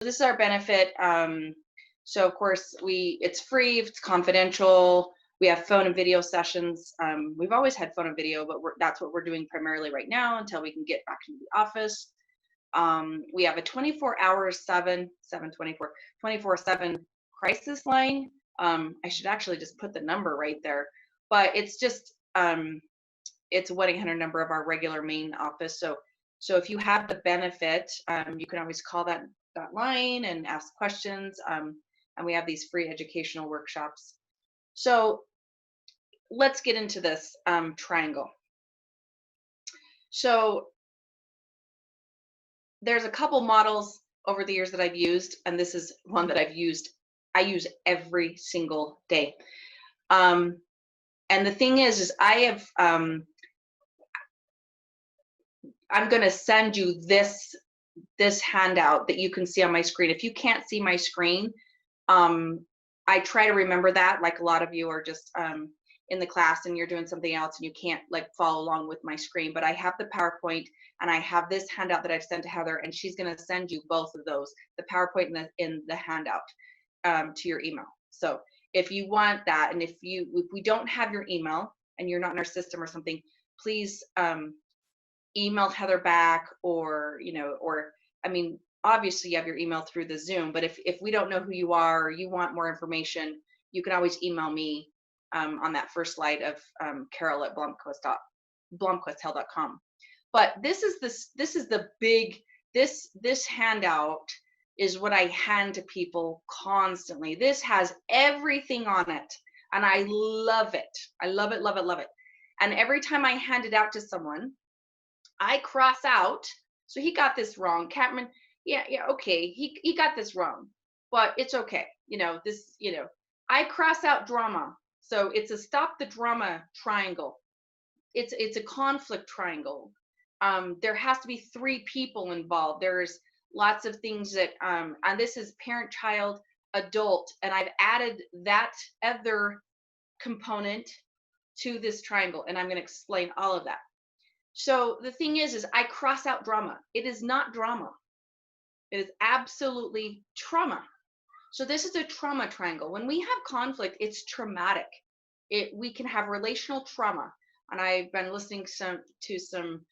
This is our benefit. So of course it's free, it's confidential. We have phone and video sessions. We've always had phone and video, but that's what we're doing primarily right now until we can get back into the office. We have a 24-hour 24/7 crisis line. I should actually just put the number right there, but it's just it's a 1-800 number of our regular main office. So if you have the benefit, you can always call that line and ask questions. And we have these free educational workshops. So let's get into this triangle. So there's a couple models over the years that I've used, and this is one that I use every single day. And the thing is I have, I'm going to send you this handout that you can see on my screen. If you can't see my screen, I try to remember that, like a lot of you are just in the class and you're doing something else and you can't like follow along with my screen, but I have the PowerPoint and I have this handout that I've sent to Heather, and she's going to send you both of those, the PowerPoint and in the handout to your email. So if you want that, and if we don't have your email and you're not in our system or something, please email Heather back, or I mean, obviously you have your email through the Zoom, but if we don't know who you are or you want more information, you can always email me on that first slide of carol@blomquisthealth.com. But this is the big, this handout is what I hand to people constantly. This has everything on it, and I love it. I love it, love it, love it. And every time I hand it out to someone, I cross out, so he got this wrong. Catman, yeah, okay, he got this wrong, but it's okay. I cross out drama. So it's a stop the drama triangle. It's a conflict triangle. There has to be 3 people involved. There's lots of things that, and this is parent, child, adult, and I've added that other component to this triangle, and I'm going to explain all of that. So the thing is I cross out drama. It is not drama. It is absolutely trauma. So this is a trauma triangle. When we have conflict, it's traumatic. We can have relational trauma. And I've been listening to some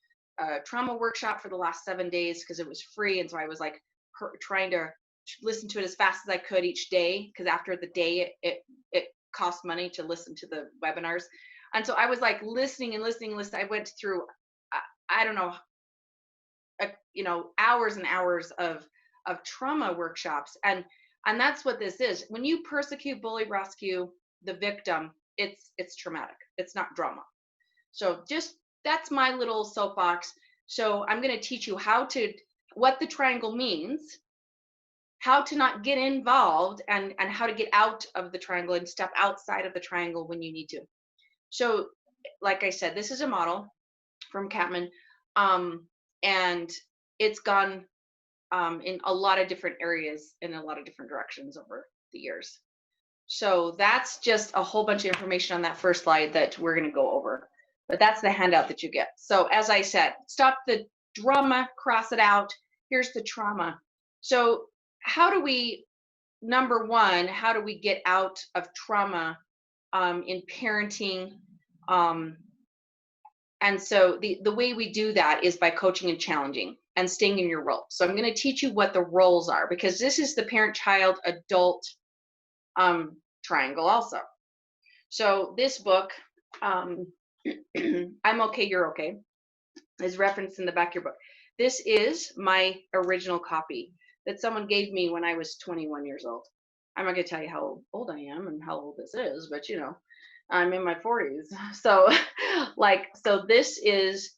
trauma workshop for the last 7 days because it was free. And so I was like trying to listen to it as fast as I could each day, because after the day, it cost money to listen to the webinars. And so I was like listening and listening and listening. I went through, I don't know, hours and hours of trauma workshops. And that's what this is. When you persecute, bully, rescue the victim, it's traumatic. It's not drama. So just, that's my little soapbox. So I'm going to teach you what the triangle means, how to not get involved, and how to get out of the triangle and step outside of the triangle when you need to. So like I said, this is a model from Catman, and it's gone in a lot of different areas, in a lot of different directions over the years. So that's just a whole bunch of information on that first slide that we're going to go over. But that's the handout that you get. So as I said, stop the drama, cross it out. Here's the trauma. So number one, how do we get out of trauma in parenting? And so the way we do that is by coaching and challenging and staying in your role. So I'm going to teach you what the roles are, because this is the parent, child, adult triangle also. So this book, I'm okay, you're okay, is referenced in the back of your book. This is my original copy that someone gave me when I was 21 years old. I'm not going to tell you how old I am and how old this is, but I'm in my 40s. So so this is,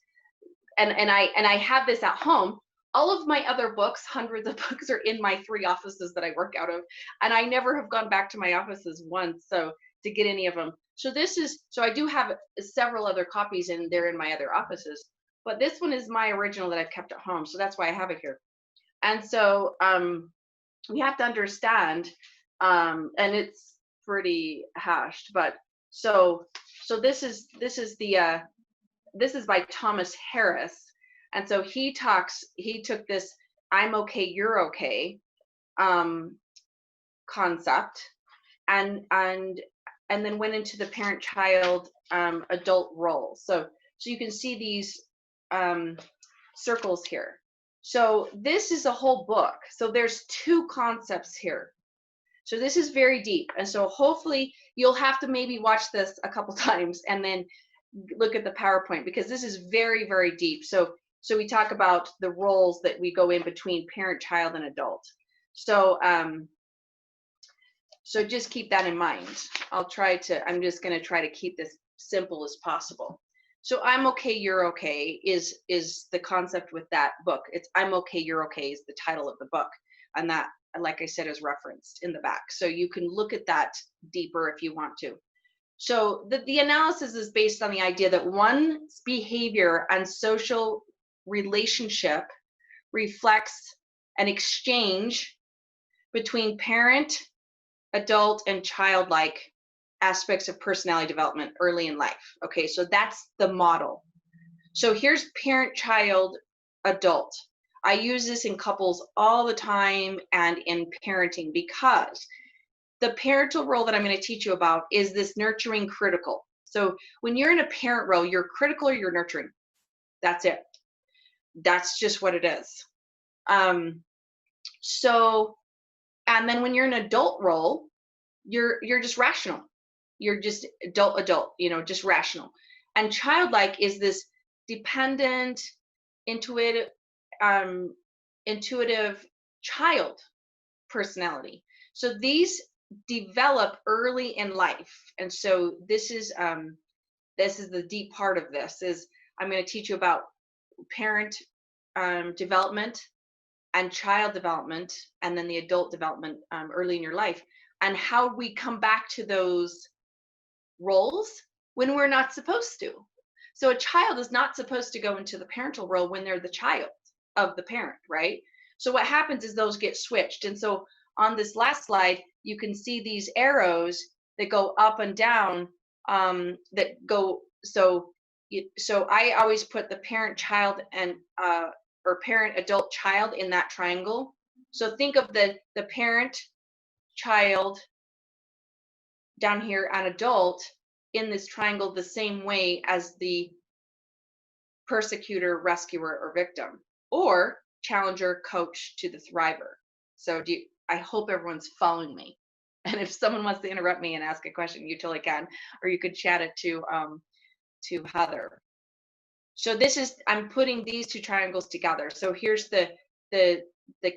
and I have this at home. All of my other books, hundreds of books, are in my 3 offices that I work out of, and I never have gone back to my offices once to get any of them. So I do have several other copies, and they're in my other offices, but this one is my original that I've kept at home. So that's why I have it here. And so we have to understand, and it's pretty hashed, but so this is by Thomas Harris. And so he took this, I'm okay, you're okay. concept, and then went into the parent-child adult role. So you can see these circles here. So this is a whole book. So there's 2 concepts here. So this is very deep. And so hopefully you'll have to maybe watch this a couple times and then look at the PowerPoint, because this is very, very deep. So we talk about the roles that we go in between parent, child, and adult. So so just keep that in mind. I'm just going to try to keep this simple as possible. So I'm okay, you're okay is the concept with that book. It's I'm okay, you're okay is the title of the book. And that, like I said, is referenced in the back. So you can look at that deeper if you want to. So the analysis is based on the idea that one's behavior and social relationship reflects an exchange between parent, adult, and childlike aspects of personality development early in life. Okay, so that's the model. So here's parent, child, adult. I use this in couples all the time and in parenting, because the parental role that I'm going to teach you about is this nurturing critical. So when you're in a parent role, you're critical or you're nurturing. That's it. That's just what it is. So, and then when you're in an adult role, you're just rational. You're just adult, just rational. And childlike is this dependent, intuitive child personality. So these develop early in life. And so this is the deep part of this. Is I'm going to teach you about parent development and child development, and then the adult development early in your life, and how we come back to those roles when we're not supposed to. So a child is not supposed to go into the parental role when they're the child of the parent, right? So what happens is those get switched. And so on this last slide, you can see these arrows that go up and down, that go, so I always put the parent, child, and or parent, adult, child in that triangle. So think of the parent, child down here, and adult in this triangle the same way as the persecutor, rescuer, or victim, or challenger, coach to the thriver. So I hope everyone's following me. And if someone wants to interrupt me and ask a question, you totally can, or you could chat it to Heather. So this is, I'm putting these 2 triangles together. So here's the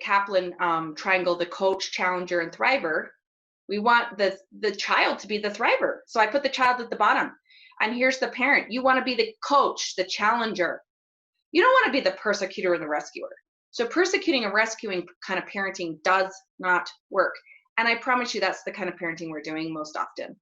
Kaplan triangle, the coach, challenger, and thriver. We want the child to be the thriver. So I put the child at the bottom. And here's the parent. You want to be the coach, the challenger. You don't want to be the persecutor and the rescuer. So persecuting and rescuing kind of parenting does not work. And I promise you that's the kind of parenting we're doing most often.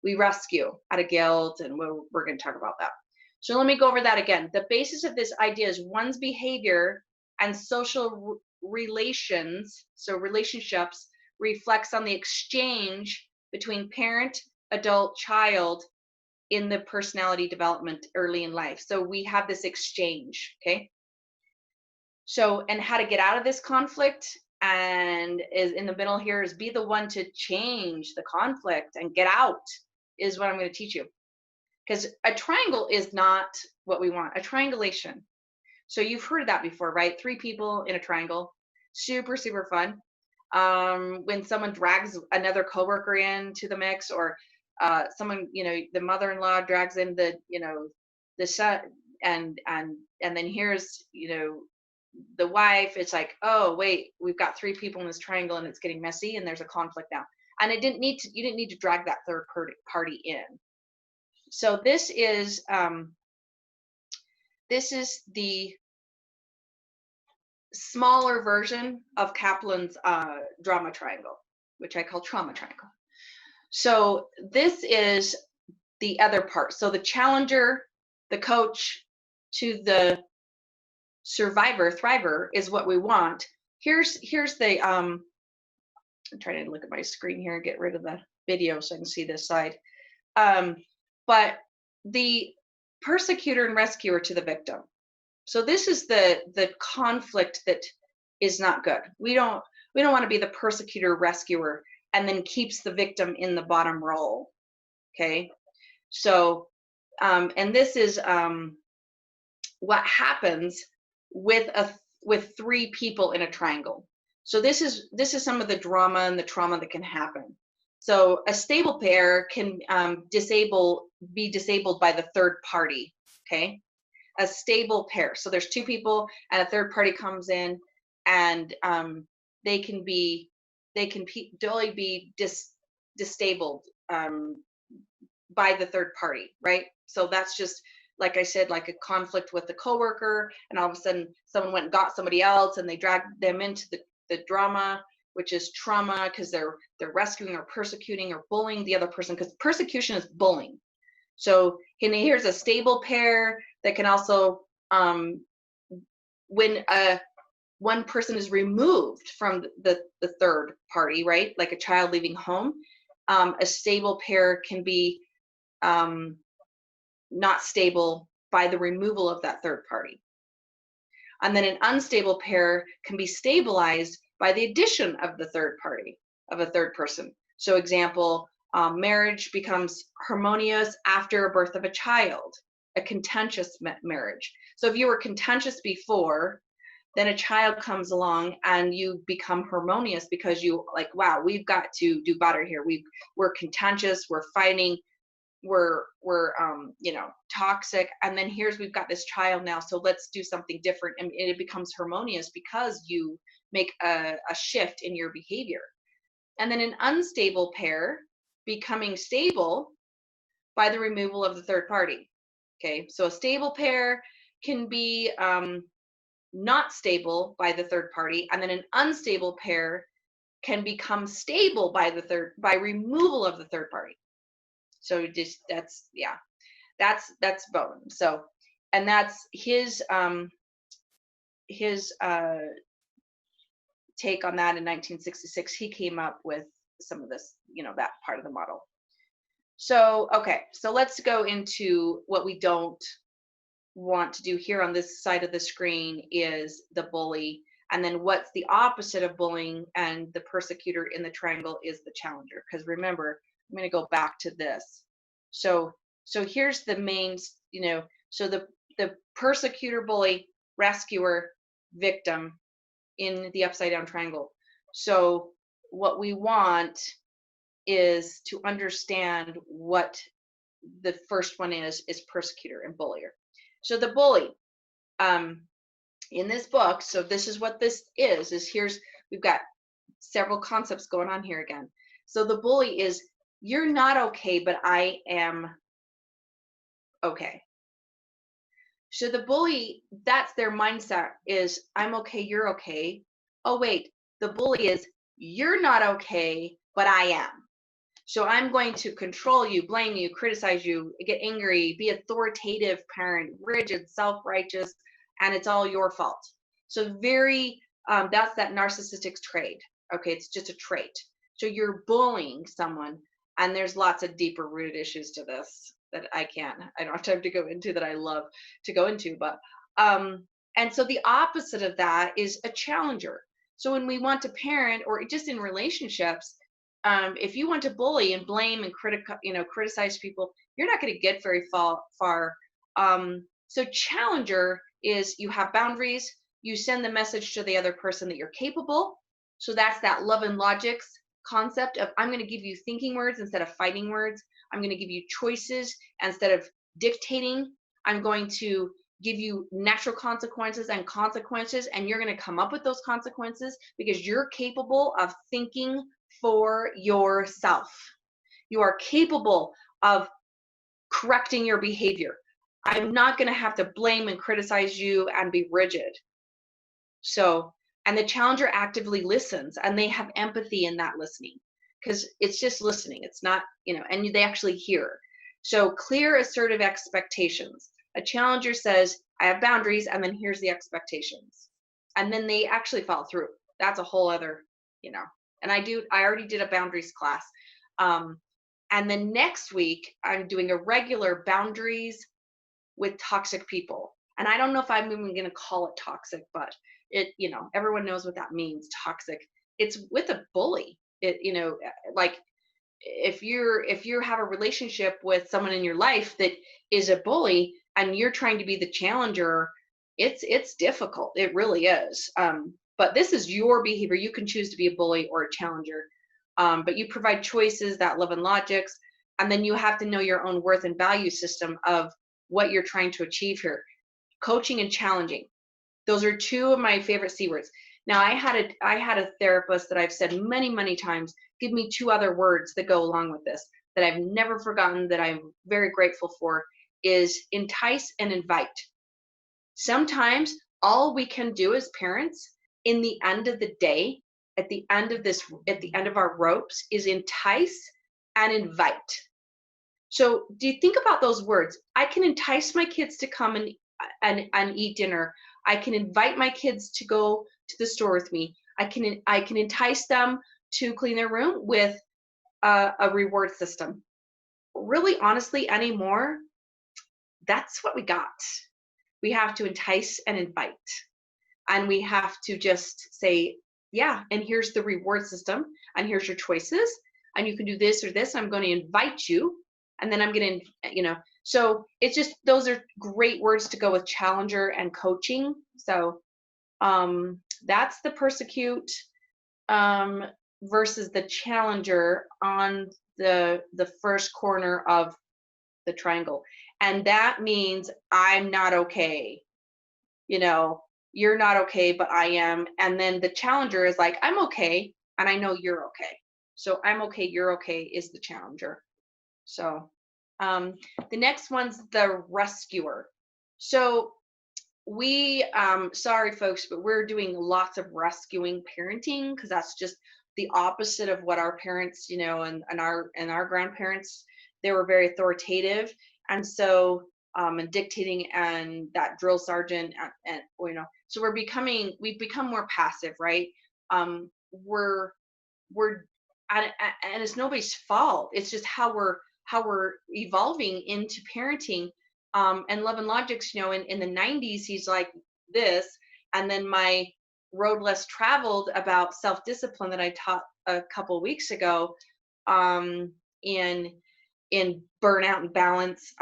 We rescue out of guilt, and we're going to talk about that. So let me go over that again. The basis of this idea is one's behavior and social relations, so relationships, reflects on the exchange between parent, adult, child in the personality development early in life. So we have this exchange, okay? So, and how to get out of this conflict, and is in the middle here, is be the one to change the conflict and get out, is what I'm going to teach you. Because a triangle is not what we want, a triangulation. So you've heard of that before, right? 3 people in a triangle, super, super fun. When someone drags another coworker into the mix, or someone, the mother-in-law drags in the son, and then here's, the wife. It's like, oh wait, we've got 3 people in this triangle and it's getting messy and there's a conflict now. And you didn't need to drag that third party in. So this is the smaller version of Kaplan's drama triangle, which I call trauma triangle. So this is the other part. So the challenger, the coach, to the survivor, thriver, is what we want. Here's the I'm trying to look at my screen here and get rid of the video so I can see this side. But the persecutor and rescuer to the victim. So this is the conflict that is not good. We don't want to be the persecutor rescuer and then keeps the victim in the bottom role. Okay. So, and this is what happens with three people in a triangle. So this is some of the drama and the trauma that can happen. So a stable pair can be disabled by the third party. Okay, a stable pair. So there's two people and a third party comes in, and they can totally be disabled by the third party, right? So that's just, like I said, like a conflict with the coworker, and all of a sudden someone went and got somebody else, and they dragged them into the drama, which is trauma, because they're rescuing or persecuting or bullying the other person, because persecution is bullying. So here's a stable pair that can also, when one person is removed from the third party, right? Like a child leaving home, a stable pair can be not stable by the removal of that third party. And then an unstable pair can be stabilized by the addition of the third party, of a third person. So example, marriage becomes harmonious after a birth of a child, a contentious marriage. So if you were contentious before, then a child comes along and you become harmonious because you like, wow, we've got to do better here. We're contentious, we're fighting, we're toxic, and then we've got this child now, so let's do something different, and it becomes harmonious because you make a shift in your behavior. And then an unstable pair becoming stable by the removal of the third party. Okay, so a stable pair can be not stable by the third party, and then an unstable pair can become stable by removal of the third party. So that's Bowen. So, and that's his take on that in 1966. He came up with some of this, that part of the model. So, okay, so let's go into what we don't want to do here on this side of the screen is the bully. And then what's the opposite of bullying and the persecutor in the triangle is the challenger. Because remember, I'm going to go back to this. So here's the main, so the persecutor, bully, rescuer, victim in the upside down triangle. So what we want is to understand what the first one is persecutor and bullier. So the bully, in this book, so this is what this is we've got several concepts going on here again. So the bully is, you're not okay, but I am okay. So the bully, that's their mindset, is I'm okay, you're okay. Oh wait, the bully is, you're not okay, but I am. So I'm going to control you, blame you, criticize you, get angry, be authoritative parent, rigid, self-righteous, and it's all your fault. So that's that narcissistic trait. Okay, it's just a trait. So you're bullying someone, and there's lots of deeper rooted issues to this that I don't have time to go into, that I love to go into, but and so the opposite of that is a challenger. So when we want to parent, or just in relationships, if you want to bully and blame and criticize people, you're not going to get very far. So challenger is, you have boundaries, you send the message to the other person that you're capable. So that's that love and logics concept of, I'm going to give you thinking words instead of fighting words. I'm going to give you choices instead of dictating. I'm going to give you natural consequences, and you're going to come up with those consequences because you're capable of thinking for yourself. You are capable of correcting your behavior. I'm not going to have to blame and criticize you and be rigid. So, and the challenger actively listens, and they have empathy in that listening, because it's just listening. It's not, and they actually hear. So clear, assertive expectations. A challenger says, I have boundaries, and then here's the expectations. And then they actually follow through. That's a whole other, and I already did a boundaries class. And then next week, I'm doing a regular boundaries with toxic people. And I don't know if I'm even going to call it toxic, but everyone knows what that means, toxic. it's with a bully. Like if you have a relationship with someone in your life that is a bully and you're trying to be the challenger, it's difficult. It really is. But this is your behavior. You can choose to be a bully or a challenger. But you provide choices that love and logics, and then you have to know your own worth and value system of what you're trying to achieve here. Coaching and challenging. Those are two of my favorite C words. Now, I had a therapist that I've said many, many times, give me two other words that go along with this that I've never forgotten, that I'm very grateful for, is entice and invite. Sometimes all we can do as parents in the end of the day, at the end of our ropes, is entice and invite. So do you think about those words? I can entice my kids to come and eat dinner. I can invite my kids to go to the store with me. I can entice them to clean their room with a reward system. Really, honestly, anymore, that's what we got. We have to entice and invite, and we have to just say, yeah, and here's the reward system, and here's your choices, and you can do this or this. I'm going to invite you, and then I'm going to, so it's just, those are great words to go with challenger and coaching. So that's the persecute versus the challenger on the first corner of the triangle. And that means I'm not okay. You're not okay, but I am. And then the challenger is like, I'm okay, and I know you're okay. So I'm okay, you're okay is the challenger. So the next one's the rescuer. So we, sorry folks, but we're doing lots of rescuing parenting, because that's just the opposite of what our parents, and our grandparents, they were very authoritative. And so and dictating, and that drill sergeant, and so we've become more passive, right? We're and it's nobody's fault. It's just how we're evolving into parenting. And Love and Logic's, in the 90s, he's like this. And then my road less traveled about self-discipline that I taught a couple weeks ago, in Burnout and Balance,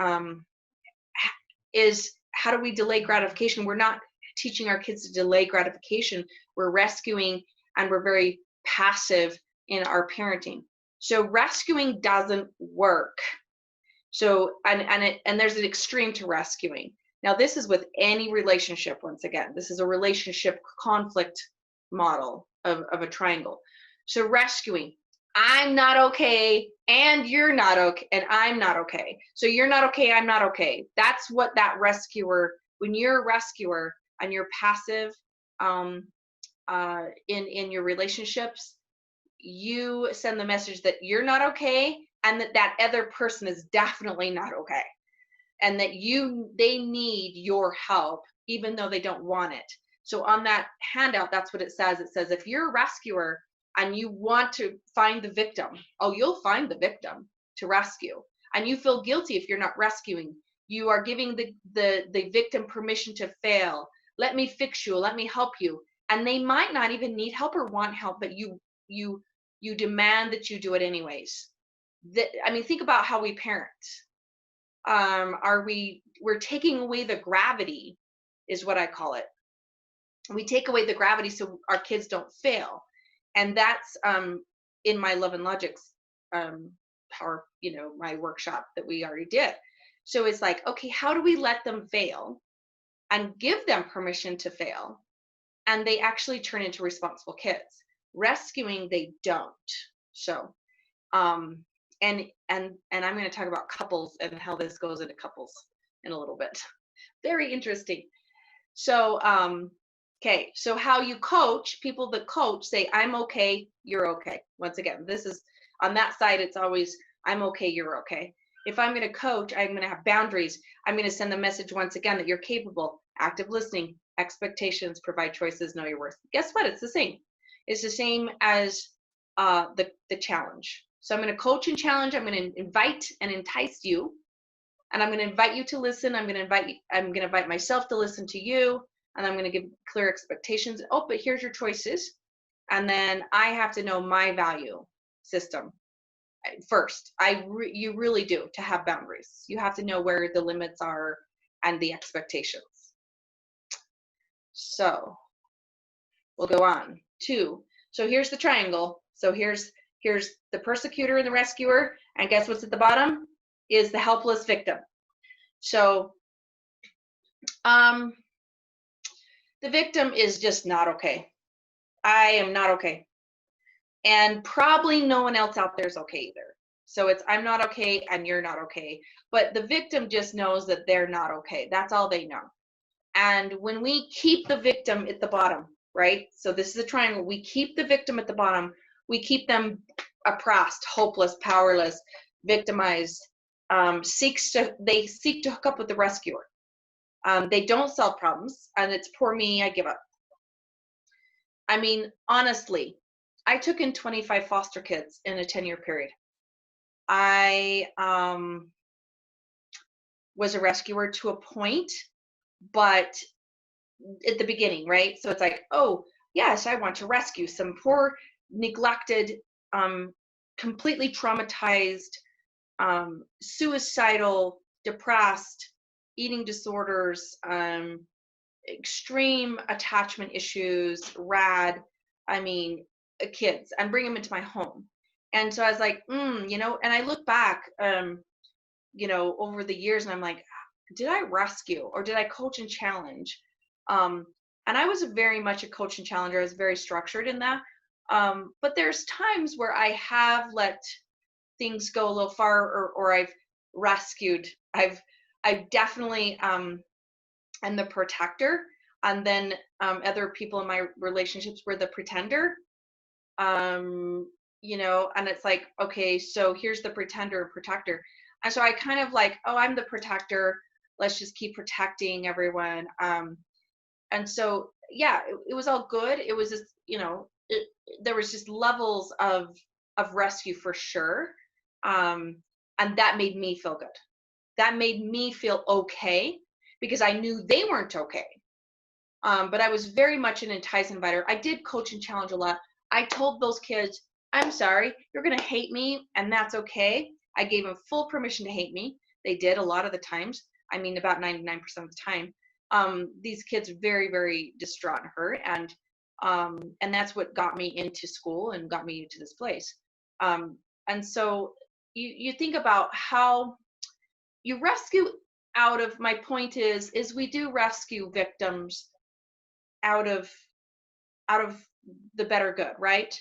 is how do we delay gratification? We're not teaching our kids to delay gratification. We're rescuing, and we're very passive in our parenting. So rescuing doesn't work. So and there's an extreme to rescuing. Now, this is with any relationship. Once again, this is a relationship conflict model of a triangle. So rescuing, I'm not okay, and you're not okay, and I'm not okay. So you're not okay, I'm not okay. That's what that rescuer, when you're a rescuer and you're passive in your relationships, you send the message that you're not okay, and that other person is definitely not okay, and that they need your help even though they don't want it. So on that handout, that's what it says. It says, if you're a rescuer and you want to find the victim, you'll find the victim to rescue, and you feel guilty if you're not rescuing. You are giving the victim permission to fail. Let me fix you, let me help you. And they might not even need help or want help, but you demand that you do it anyways. Think about how we parent. We're taking away the gravity, is what I call it. We take away the gravity so our kids don't fail. And that's in my Love and Logic's power, my workshop that we already did. So it's like, okay, how do we let them fail and give them permission to fail, and they actually turn into responsible kids? Rescuing, they don't. So and I'm going to talk about couples and how this goes into couples in a little bit. Very interesting. So okay, so how you coach, people that coach say, I'm okay, you're okay. Once again, this is on that side, it's always, I'm okay, you're okay. If I'm going to coach, I'm going to have boundaries. I'm going to send the message once again that you're capable, active listening, expectations, provide choices, know your worth. Guess what? It's the same. It's the same as the challenge. So I'm going to coach and challenge. I'm going to invite and entice you, and I'm going to invite you to listen. I'm going to invite myself to listen to you, and I'm going to give clear expectations. Oh, but here's your choices. And then I have to know my value system first. You really do, to have boundaries. You have to know where the limits are and the expectations. So we'll go on. 2. So here's the triangle. So here's the persecutor and the rescuer, and guess what's at the bottom? Is the helpless victim. So the victim is just not okay. I am not okay. And probably no one else out there is okay either. So it's I'm not okay and you're not okay. But the victim just knows that they're not okay. That's all they know. And when we keep the victim at the bottom, right? So this is a triangle. We keep the victim at the bottom. We keep them oppressed, hopeless, powerless, victimized. They seek to hook up with the rescuer. They don't solve problems, and it's poor me, I give up. I mean, honestly, I took in 25 foster kids in a 10-year period. I was a rescuer to a point, but at the beginning, right? So it's like, oh, yes, I want to rescue some poor, neglected, completely traumatized, suicidal, depressed, eating disorders, extreme attachment issues, kids, and bring them into my home. And so I was like, and I look back, over the years, and I'm like, did I rescue or did I coach and challenge? And I was very much a coach and challenger. I was very structured in that. But there's times where I have let things go a little far, or I've rescued. I've definitely am the protector, and then other people in my relationships were the pretender. And it's like, okay, so here's the pretender and protector. And so I kind of like, oh, I'm the protector. Let's just keep protecting everyone. And so, yeah, it was all good. It was just, there was just levels of rescue for sure. And that made me feel good. That made me feel okay because I knew they weren't okay. But I was very much an entice inviter. I did coach and challenge a lot. I told those kids, I'm sorry, you're going to hate me, and that's okay. I gave them full permission to hate me. They did a lot of the times. I mean, about 99% of the time. These kids are very, very distraught and hurt, and that's what got me into school and got me to this place. And so you think about how you rescue out of, my point is we do rescue victims out of the better good, right?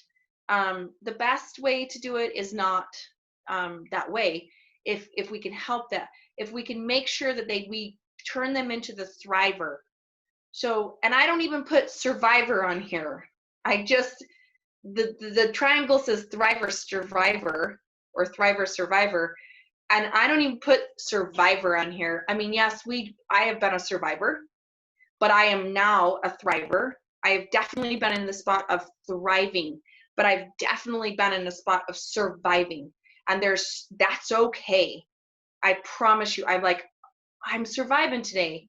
The best way to do it is not that way. If we can help that, if we can make sure that we turn them into the thriver. So, and I don't even put survivor on here. I just, the triangle says thriver survivor or thriver survivor. And I don't even put survivor on here. I mean, yes, I have been a survivor, but I am now a thriver. I have definitely been in the spot of thriving, but I've definitely been in the spot of surviving. And that's okay. I promise you, I'm surviving today.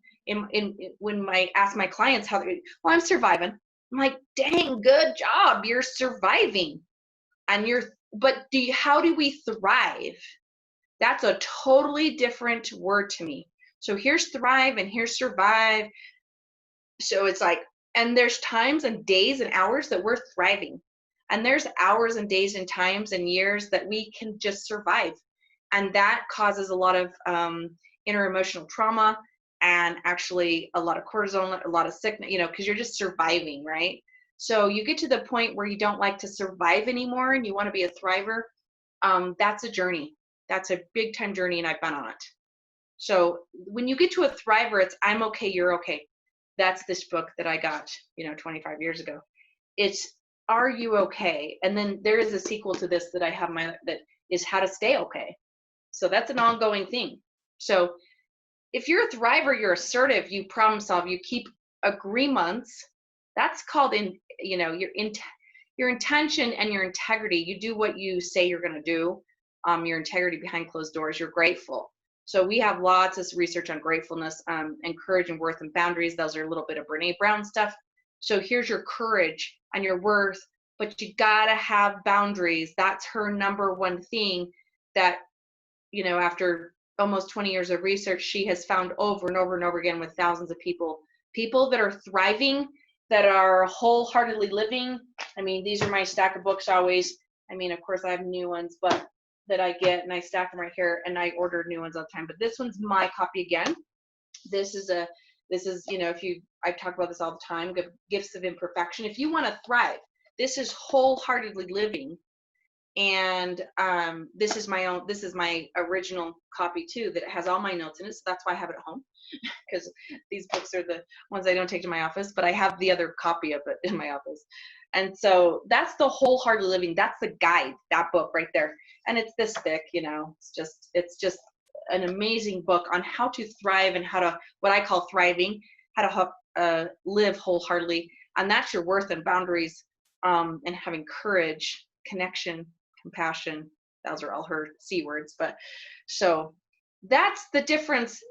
When I ask my clients I'm surviving. I'm like, dang, good job. You're surviving. And how do we thrive? That's a totally different word to me. So here's thrive and here's survive. So it's like, and there's times and days and hours that we're thriving. And there's hours and days and times and years that we can just survive. And that causes a lot of inner emotional trauma and actually a lot of cortisol, a lot of sickness, because you're just surviving, right? So you get to the point where you don't like to survive anymore and you want to be a thriver. That's a journey. That's a big time journey, and I've been on it. So when you get to a thriver, it's I'm okay, you're okay. That's this book that I got, 25 years ago. It's Are You Okay? And then there is a sequel to this that I have that is How to Stay Okay. So that's an ongoing thing. So if you're a thriver, you're assertive, you problem solve, you keep agreements. That's called your intention and your integrity. You do what you say you're going to do. Your integrity behind closed doors. You're grateful. So we have lots of research on gratefulness, and courage and worth and boundaries. Those are a little bit of Brene Brown stuff. So here's your courage and your worth, but you gotta have boundaries. That's her number one thing that, you know, after almost 20 years of research, she has found over and over and over again with thousands of people that are thriving, that are wholeheartedly living. I mean, these are my stack of books always. I mean, of course I have new ones, but that I get, and I stack them right here, and I order new ones all the time. But this one's my copy again. This is, you know, I talk about this all the time, gifts of imperfection. If you want to thrive, this is wholeheartedly living. And this is my original copy too, that has all my notes in it. So that's why I have it at home, because these books are the ones I don't take to my office, but I have the other copy of it in my office. And so that's the wholehearted living. That's the guide, that book right there. And it's this thick, you know, it's just an amazing book on how to thrive and how to, what I call thriving, how to live wholeheartedly. And that's your worth and boundaries, and having courage, connection, compassion. Those are all her C words. But so that's the difference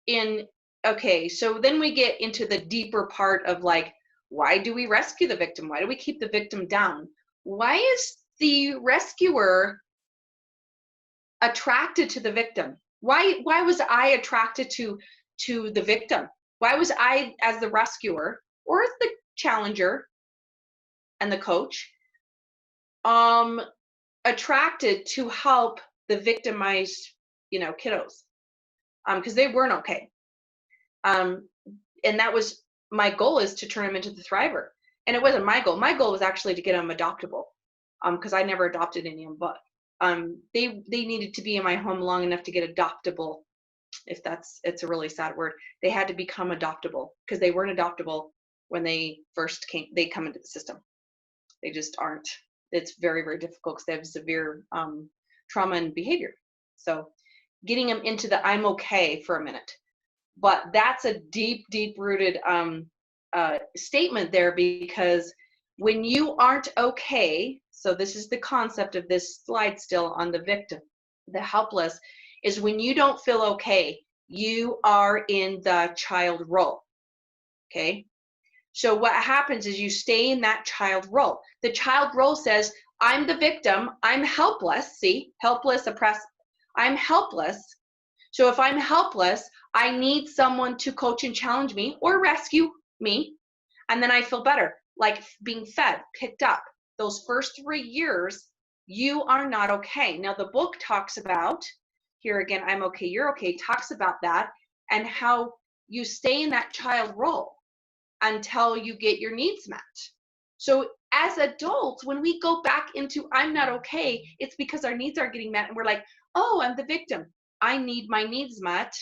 in, okay, so then we get into the deeper part of like, why do we rescue the victim? Why do we keep the victim down? Why is the rescuer attracted to the victim? Why was I attracted to the victim? Why was I, as the rescuer or as the challenger and the coach, attracted to help the victimized, you know, kiddos? Because they weren't okay. And that was my goal, is to turn them into the thriver. And it wasn't my goal. My goal was actually to get them adoptable, because I never adopted any of them, but they needed to be in my home long enough to get adoptable. If it's a really sad word. They had to become adoptable, because they weren't adoptable when they first come into the system. They just aren't. It's very, very difficult because they have severe trauma and behavior. So getting them into the I'm okay for a minute. But that's a deep, deep rooted statement there, because when you aren't okay, so this is the concept of this slide still on the victim, the helpless, is when you don't feel okay, you are in the child role. Okay? So what happens is you stay in that child role. The child role says, I'm the victim, I'm helpless. See, helpless, oppressed. I'm helpless. So if I'm helpless, I need someone to coach and challenge me or rescue me. And then I feel better, like being fed, picked up. Those first 3 years, you are not okay. Now the book talks about, here again, I'm okay, you're okay, talks about that and how you stay in that child role until you get your needs met. So as adults, when we go back into I'm not okay, it's because our needs aren't getting met and we're like, oh, I'm the victim. I need my needs met.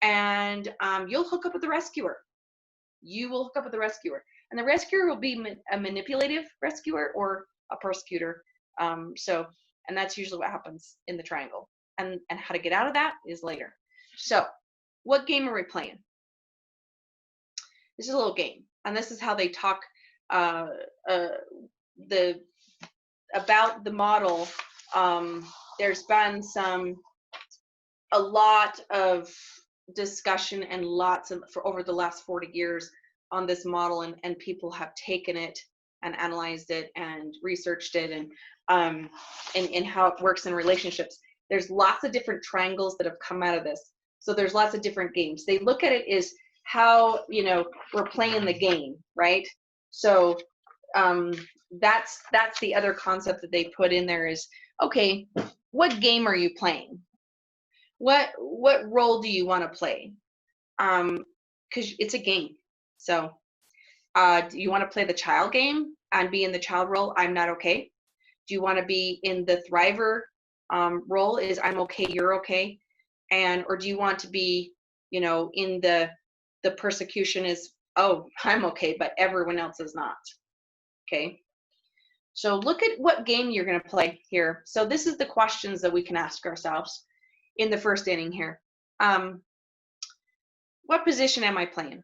And you'll hook up with the rescuer. You will hook up with the rescuer. And the rescuer will be a manipulative rescuer or a persecutor. And that's usually what happens in the triangle. And how to get out of that is later. So what game are we playing? This is a little game. And this is how they talk about the model. There's been a lot of discussion and for over the last 40 years on this model, and people have taken it and analyzed it and researched it and how it works in relationships. There's lots of different triangles that have come out of this. So there's lots of different games. They look at it as how, you know, we're playing the game, right? So that's the other concept that they put in there is, okay, what game are you playing? What role do you want to play? Because it's a game. So do you want to play the child game and be in the child role? I'm not okay. Do you want to be in the thriver role? Is I'm okay, you're okay? Or do you want to be, you know, in the persecution is, oh, I'm okay, but everyone else is not. Okay. So look at what game you're going to play here. So this is the questions that we can ask ourselves in the first inning here. What position am I playing?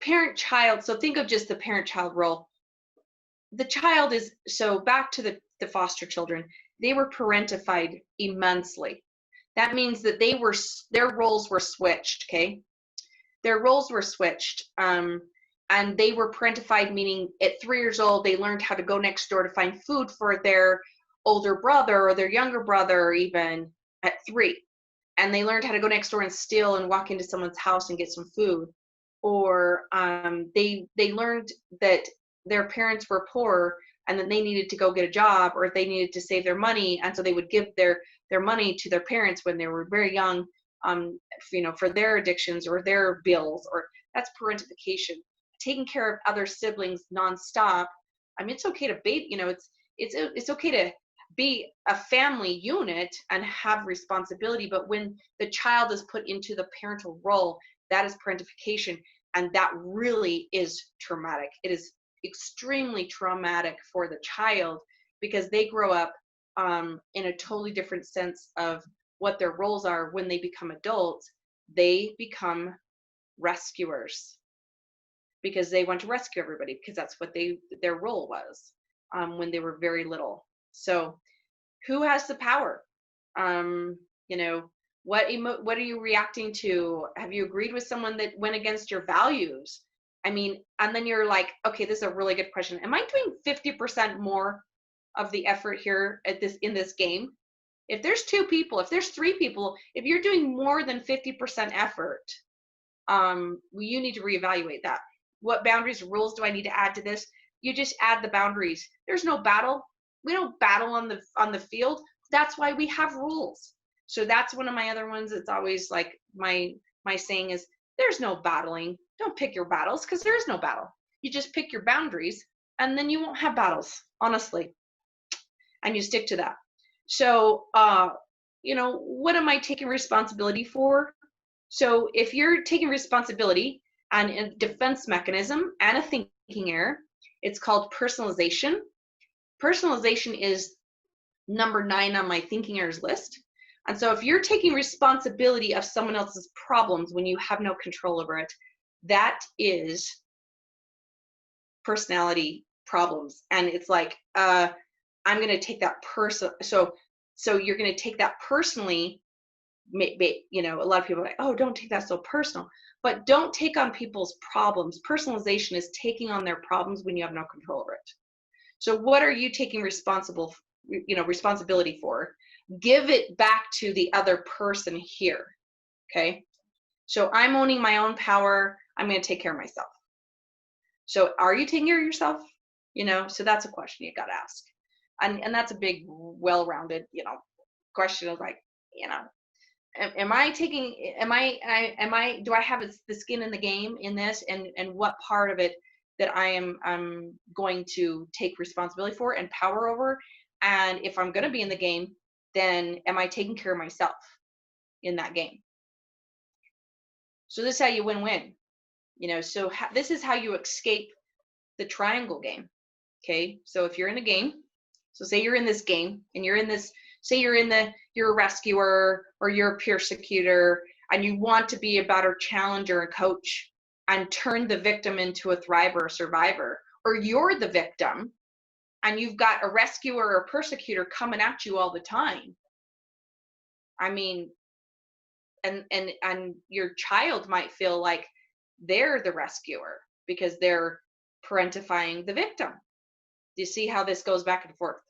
Parent-child, so think of just the parent-child role. The child is, so back to the foster children, they were parentified immensely. That means that their roles were switched, okay? Their roles were switched. and they were parentified, meaning at 3 years old, they learned how to go next door to find food for their older brother or their younger brother, or even at 3. And they learned how to go next door and steal and walk into someone's house and get some food. Or they learned that their parents were poor and then they needed to go get a job, or they needed to save their money, and so they would give their money to their parents when they were very young, for their addictions or their bills. Or that's parentification. Taking care of other siblings nonstop. I mean, it's okay to it's okay to be a family unit and have responsibility, but when the child is put into the parental role, that is parentification, and that really is traumatic. It is extremely traumatic for the child, because they grow up in a totally different sense of what their roles are. When they become adults, they become rescuers, because they want to rescue everybody, because that's what their role was when they were very little. So who has the power? What are you reacting to? Have you agreed with someone that went against your values? I mean, and then you're like, okay, this is a really good question. Am I doing 50% more of the effort here in this game? If there's 2 people, if there's 3 people, if you're doing more than 50% effort, you need to reevaluate that. What boundaries, rules do I need to add to this? You just add the boundaries. There's no battle. We don't battle on the field. That's why we have rules. So that's one of my other ones. It's always like my saying is, there's no battling. Don't pick your battles, because there is no battle. You just pick your boundaries, and then you won't have battles, honestly. And you stick to that. So, what am I taking responsibility for? So if you're taking responsibility and a defense mechanism and a thinking error, it's called personalization. Personalization is number 9 on my thinking errors list. And so if you're taking responsibility of someone else's problems when you have no control over it, that is personality problems. And it's like, I'm going to take that so you're going to take that personally. A lot of people are like, oh, don't take that so personal. But don't take on people's problems. Personalization is taking on their problems when you have no control over it. So what are you taking responsibility for? Give it back to the other person here. Okay. So I'm owning my own power. I'm going to take care of myself. So are you taking care of yourself? So that's a question you got to ask. And that's a big, well-rounded, question of like, do I have the skin in the game in this, and what part of it that I'm going to take responsibility for and power over? And if I'm going to be in the game, then am I taking care of myself in that game? So this is how you win-win, so this is how you escape the triangle game. Okay. So if you're in a game, so say you're in this game and you're a rescuer or you're a persecutor, and you want to be a better challenger and coach and turn the victim into a thriver or survivor, or you're the victim and you've got a rescuer or a persecutor coming at you all the time. I mean, and your child might feel like they're the rescuer because they're parentifying the victim. Do you see how this goes back and forth?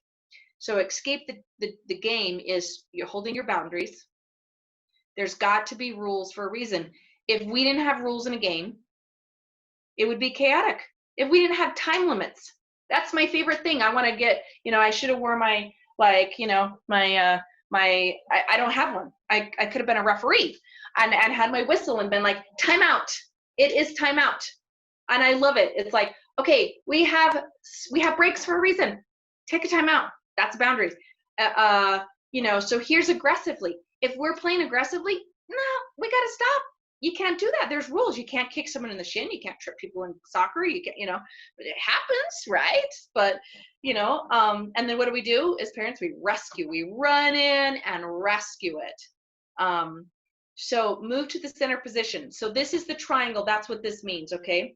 So escape the game is you're holding your boundaries. There's got to be rules for a reason. If we didn't have rules in a game, it would be chaotic. If we didn't have time limits, that's my favorite thing. I want to get, I should have worn my, I don't have one. I could have been a referee and had my whistle and been like, time out. It is time out. And I love it. It's like, okay, we have breaks for a reason. Take a time out. That's boundaries. So here's aggressively. If we're playing aggressively, no, we got to stop. You can't do that. There's rules. You can't kick someone in the shin. You can't trip people in soccer. You can't, but it happens, right? But, and then what do we do as parents? We rescue. We run in and rescue it. So move to the center position. So this is the triangle. That's what this means, okay?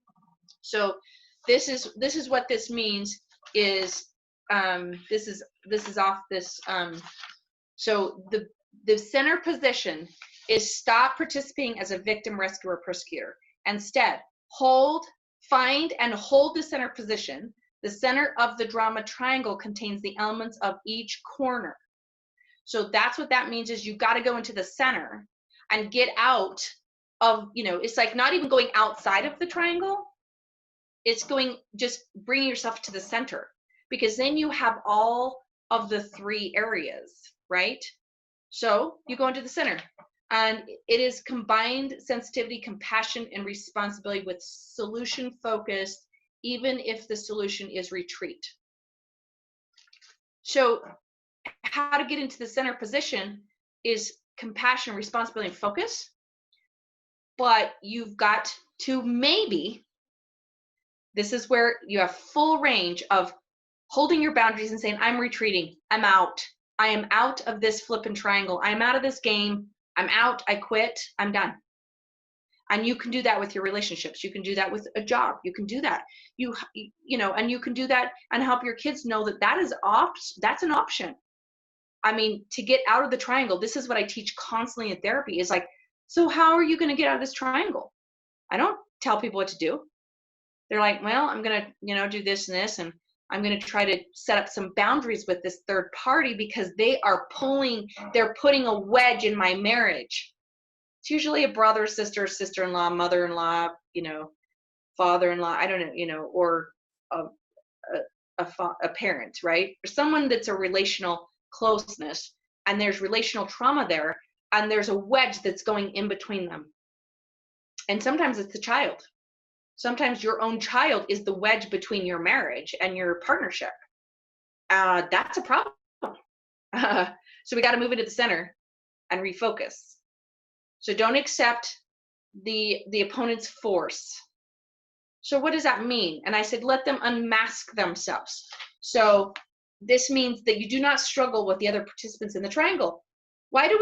So this is what this means is, this is off this, so the center position is stop participating as a victim, rescuer, persecutor. Instead, hold, Find and hold the center position. The center of the drama triangle contains the elements of each corner. So that's what that means, is you got to go into the center and get out of, it's like not even going outside of the triangle. It's going, just bringing yourself to the center, because then you have all of the three areas, right? So you go into the center, and it is combined sensitivity, compassion, and responsibility with solution focused, even if the solution is retreat. So how to get into the center position is compassion, responsibility, and focus. But you've got to maybe, this is where you have full range of holding your boundaries and saying, I'm retreating, I'm out. I am out of this flippin' triangle. I'm out of this game. I'm out. I quit. I'm done. And you can do that with your relationships. You can do that with a job. You can do that. And you can do that and help your kids know that that's an option. I mean, to get out of the triangle, this is what I teach constantly in therapy, is like, so how are you going to get out of this triangle? I don't tell people what to do. They're like, well, I'm going to, do this and this, and I'm going to try to set up some boundaries with this third party because they're putting a wedge in my marriage. It's usually a brother, sister, sister-in-law, mother-in-law, father-in-law, I don't know, or a parent, right? Or someone that's a relational closeness, and there's relational trauma there, and there's a wedge that's going in between them. And sometimes it's the child. Sometimes your own child is the wedge between your marriage and your partnership. That's a problem. So we got to move into the center and refocus. So don't accept the opponent's force. So what does that mean? And I said, let them unmask themselves. So this means that you do not struggle with the other participants in the triangle. Why do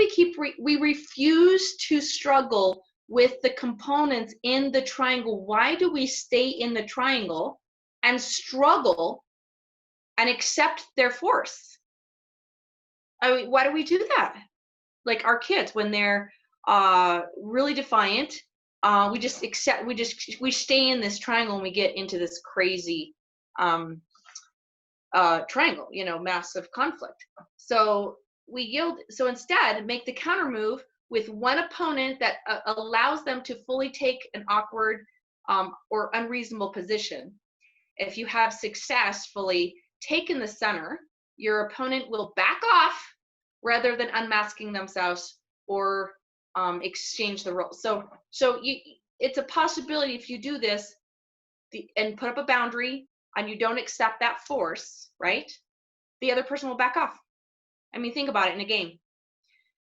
we refuse to struggle with the components in the triangle? Why do we stay in the triangle and struggle and accept their force? I mean, why do we do that? Like our kids, when they're really defiant, we just accept, we stay in this triangle, and we get into this crazy triangle, massive conflict. So we yield. So instead, make the counter move with one opponent that allows them to fully take an awkward or unreasonable position. If you have successfully taken the center, your opponent will back off rather than unmasking themselves or exchange the roles. So it's a possibility, if you do this and put up a boundary and you don't accept that force, right? The other person will back off. I mean, think about it in a game.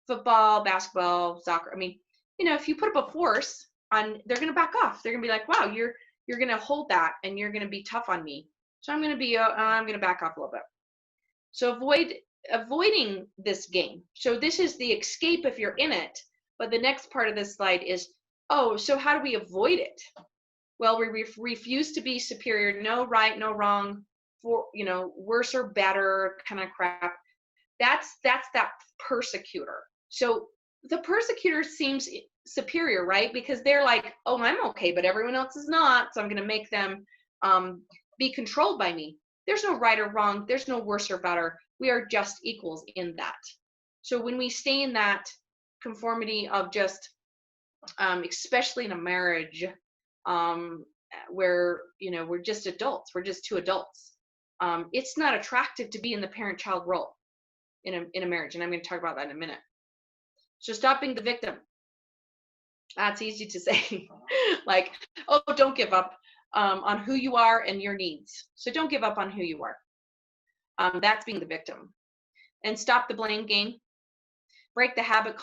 Football, basketball, soccer. I mean, if you put up a force on, they're going to back off. They're going to be like, wow, you're going to hold that and you're going to be tough on me. So I'm going to back off a little bit. So avoiding this game. So this is the escape if you're in it. But the next part of this slide is, so how do we avoid it? Well, we refuse to be superior, no right, no wrong, for worse or better kind of crap. That's that persecutor. So the persecutor seems superior, right? Because they're like, oh, I'm okay, but everyone else is not. So I'm going to make them be controlled by me. There's no right or wrong. There's no worse or better. We are just equals in that. So when we stay in that conformity of just, especially in a marriage, where we're just adults, we're just two adults. It's not attractive to be in the parent-child role in a marriage, and I'm going to talk about that in a minute. So stop being the victim. That's easy to say. Like, oh, don't give up on who you are and your needs. So don't give up on who you are. That's being the victim. And stop the blame game. Break the habit,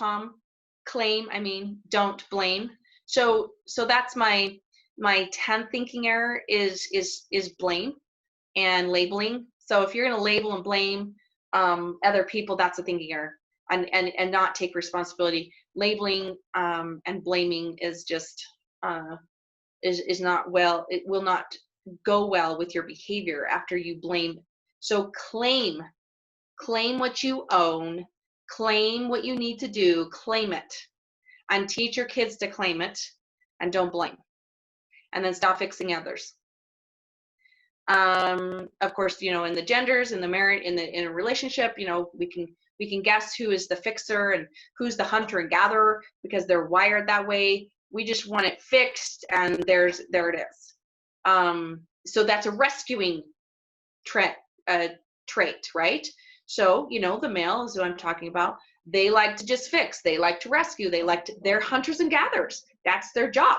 don't blame. So that's my 10th thinking error is blame and labeling. So if you're going to label and blame other people, that's a thinking error, and not take responsibility. Labeling and blaming is just is not well. It will not go well with your behavior after you blame. So claim what you own, claim what you need to do, claim it, and teach your kids to claim it, and don't blame. and then stop fixing others. Of course, you know, in the genders, in the marriage, in a relationship, you know, we can guess who is the fixer and who's the hunter and gatherer, because they're wired that way. We just want it fixed, and there it is. So that's a rescuing trait, right? So, you know, the male is who I'm talking about. They like to just fix. They like to rescue. They're hunters and gatherers. That's their job.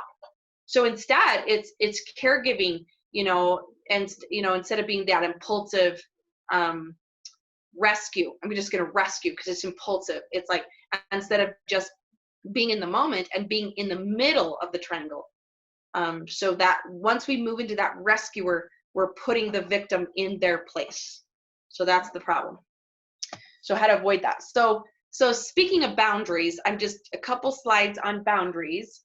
So instead, it's caregiving, you know, and, you know, instead of being that impulsive rescue, I'm just going to rescue because it's impulsive. It's like, instead of just being in the moment and being in the middle of the triangle. So that once we move into that rescuer, we're putting the victim in their place. So that's the problem. So how to avoid that. So speaking of boundaries, I'm just a couple slides on boundaries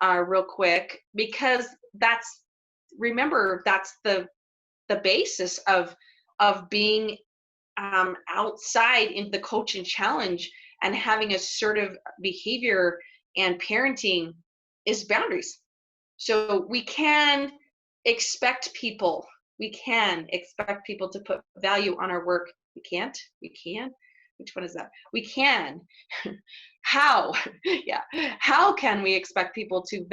real quick, because remember, that's the basis of being outside in the coach and challenge and having assertive behavior and parenting is boundaries. So we can expect people to put value on our work. We can. Which one is that? We can. How? Yeah. How can we expect people to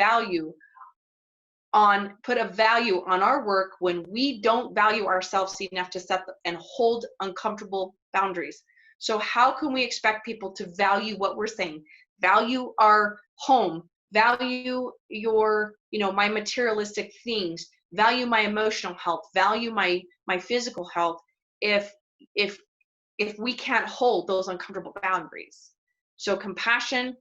put a value on our work when we don't value ourselves enough to set and hold uncomfortable boundaries? So how can we expect people to value what we're saying, value our home, value your, you know, my materialistic things, value my emotional health, value my physical health, if we can't hold those uncomfortable boundaries? So compassionate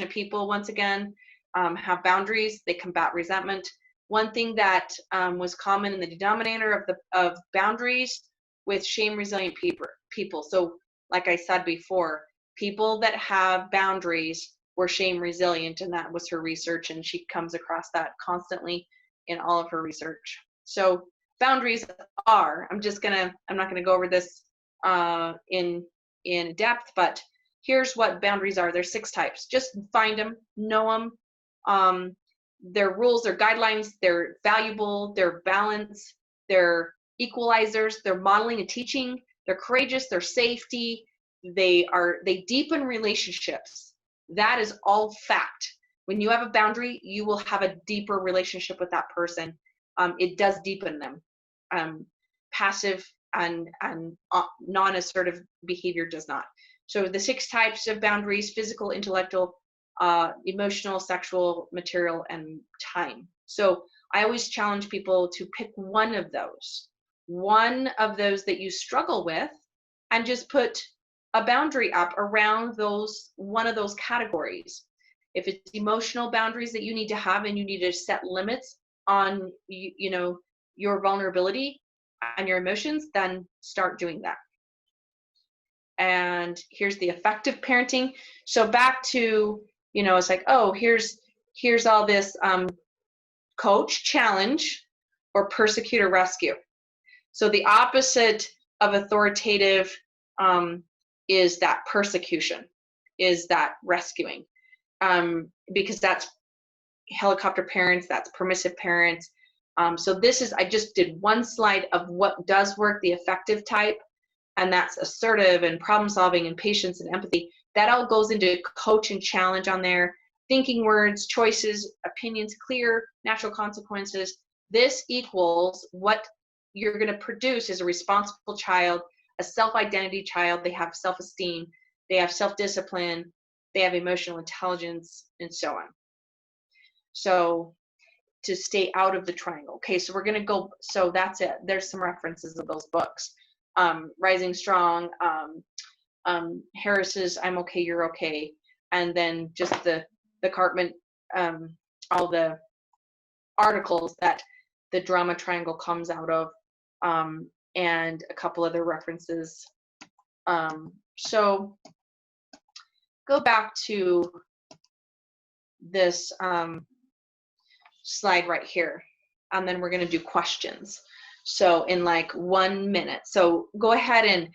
people, once again, have boundaries. They combat resentment. One thing that was common in the denominator of boundaries with shame resilient people. So like I said before, people that have boundaries were shame resilient, and that was her research, and she comes across that constantly in all of her research. So boundaries are, I'm not gonna go over this in depth, but here's what boundaries are. There's 6 types. Just find them, know them. They're rules, they're guidelines, they're valuable, they're balance, they're equalizers, they're modeling and teaching, they're courageous, they're safety, they deepen relationships. That is all fact. When you have a boundary, you will have a deeper relationship with that person. It does deepen them. Passive and non-assertive behavior does not. So the 6 types of boundaries: physical, intellectual, emotional, sexual, material, and time. So I always challenge people to pick one of those that you struggle with, and just put a boundary up around one of those categories. If it's emotional boundaries that you need to have, and you need to set limits on, you know, your vulnerability and your emotions, then start doing that. And here's the effective parenting. So back to, you know, it's like, oh, here's all this coach, challenge, or persecute or rescue. So the opposite of authoritative is that persecution, is that rescuing, because that's helicopter parents, that's permissive parents. So I just did one slide of what does work, the effective type, and that's assertive and problem solving and patience and empathy. That all goes into coach and challenge on there. Thinking words, choices, opinions, clear, natural consequences. This equals what you're going to produce is a responsible child, a self-identity child. They have self-esteem, they have self-discipline, they have emotional intelligence, and so on. So to stay out of the triangle. Okay, so we're going to go, so that's it. There's some references of those books. Rising Strong, Harris's I'm Okay, You're Okay, and then just the Cartman, all the articles that the drama triangle comes out of, and a couple other references. So go back to this slide right here, and then we're going to do questions. So in like 1 minute. So go ahead and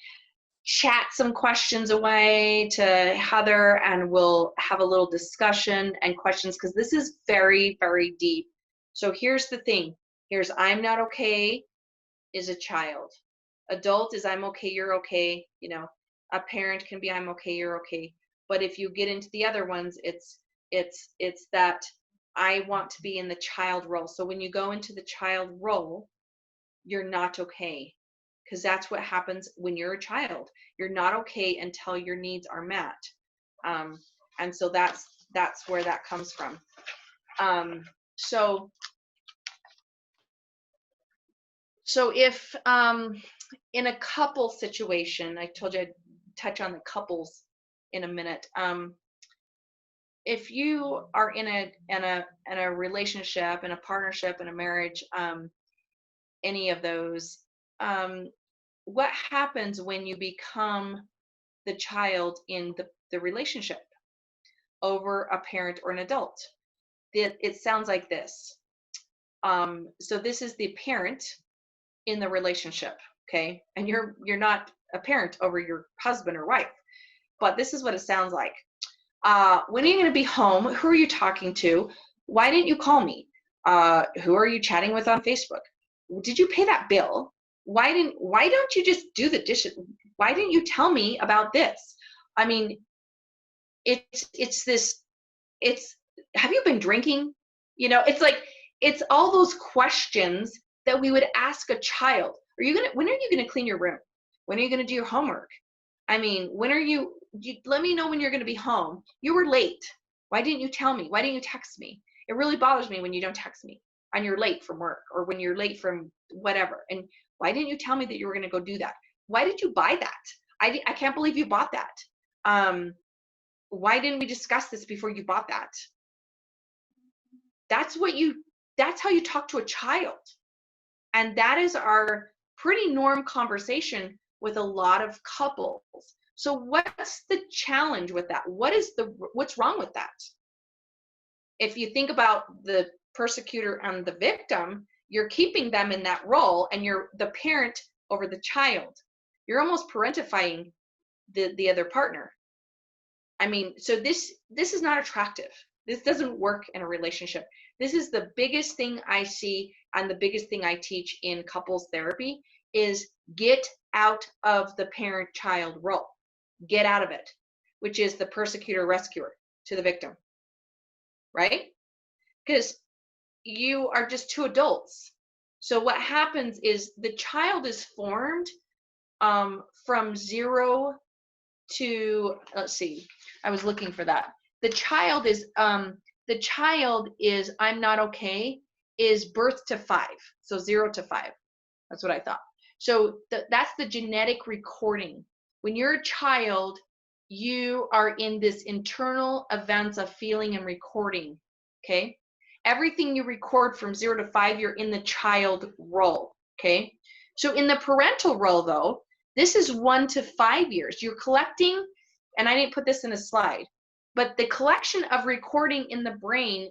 chat some questions away to Heather, and we'll have a little discussion and questions, because this is very, very deep. So here's the thing. Here's I'm not okay is a child. Adult is I'm okay, you're okay. You know, a parent can be I'm okay, you're okay. But if you get into the other ones, it's that I want to be in the child role. So when you go into the child role, you're not okay, because that's what happens when you're a child. You're not okay until your needs are met. Um, and so that's where that comes from. So if in a couple situation, I told you I'd touch on the couples in a minute. If you are in a relationship, in a partnership, in a marriage, any of those, what happens when you become the child in the relationship over a parent or an adult? It sounds like this. So this is the parent in the relationship, okay? And you're not a parent over your husband or wife, but this is what it sounds like. When are you going to be home? Who are you talking to? Why didn't you call me? Who are you chatting with on Facebook? Did you pay that bill? Why don't you just do the dishes? Why didn't you tell me about this? I mean, it's have you been drinking? You know, it's like, it's all those questions that we would ask a child. When are you gonna clean your room? When are you gonna do your homework? I mean, let me know when you're gonna be home. You were late. Why didn't you tell me? Why didn't you text me? It really bothers me when you don't text me and you're late from work, or when you're late from whatever. And why didn't you tell me that you were gonna go do that? Why did you buy that? I can't believe you bought that. Why didn't we discuss this before you bought that? That's how you talk to a child. And that is our pretty norm conversation with a lot of couples. So what's the challenge with that? What's wrong with that? If you think about the persecutor and the victim, you're keeping them in that role, and you're the parent over the child. You're almost parentifying the other partner. I mean, so this is not attractive. This doesn't work in a relationship. This is the biggest thing I see, and the biggest thing I teach in couples therapy is get out of the parent-child role. Get out of it, which is the persecutor rescuer to the victim, right? Because you are just two adults. So what happens is the child is formed from 0 to, let's see, I was looking for that. The child is I'm not okay is birth to 5. So 0 to 5. That's what I thought. So that's the genetic recording. When you're a child, you are in this internal events of feeling and recording. Okay. Everything you record from 0 to 5, you're in the child role. Okay. So in the parental role, though, this is 1 to 5 years. You're collecting, and I didn't put this in a slide, but the collection of recording in the brain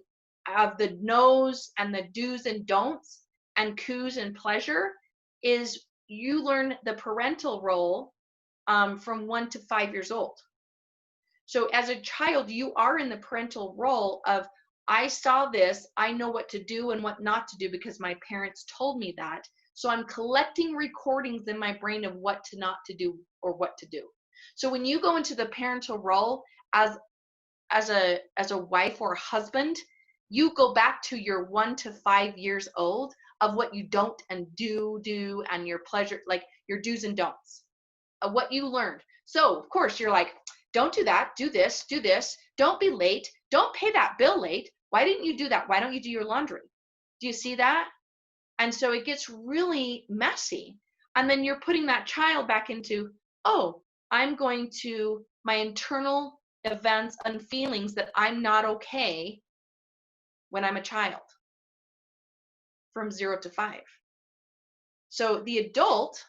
of the no's and the do's and don'ts and coups and pleasure is you learn the parental role from 1 to 5 years old. So as a child, you are in the parental role of, I saw this, I know what to do and what not to do because my parents told me that. So I'm collecting recordings in my brain of what to not to do or what to do. So when you go into the parental role as a wife or a husband, you go back to your 1 to 5 years old of what you don't and do and your pleasure, like your do's and don'ts of what you learned. So of course you're like, don't do that, do this, don't be late, don't pay that bill late. Why didn't you do that? Why don't you do your laundry? Do you see that? And so it gets really messy. And then you're putting that child back into, oh, I'm going to my internal events and feelings that I'm not okay when I'm a child from 0 to 5. So the adult,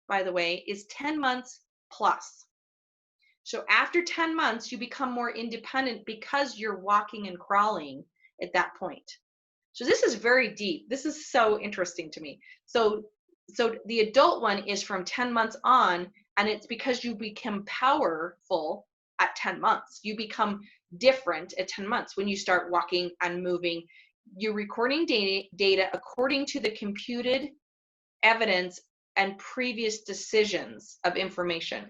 by the way, is 10 months plus. So after 10 months, you become more independent because you're walking and crawling at that point. So this is very deep. This is so interesting to me. So the adult one is from 10 months on, and it's because you become powerful at 10 months. You become different at 10 months when you start walking and moving. you're recording data according to the computed evidence and previous decisions of information.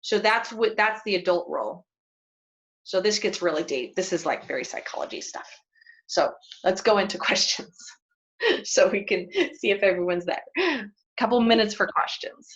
So that's the adult role. So this gets really deep. This is like very psychology stuff. So let's go into questions so we can see if everyone's there. Couple minutes for questions.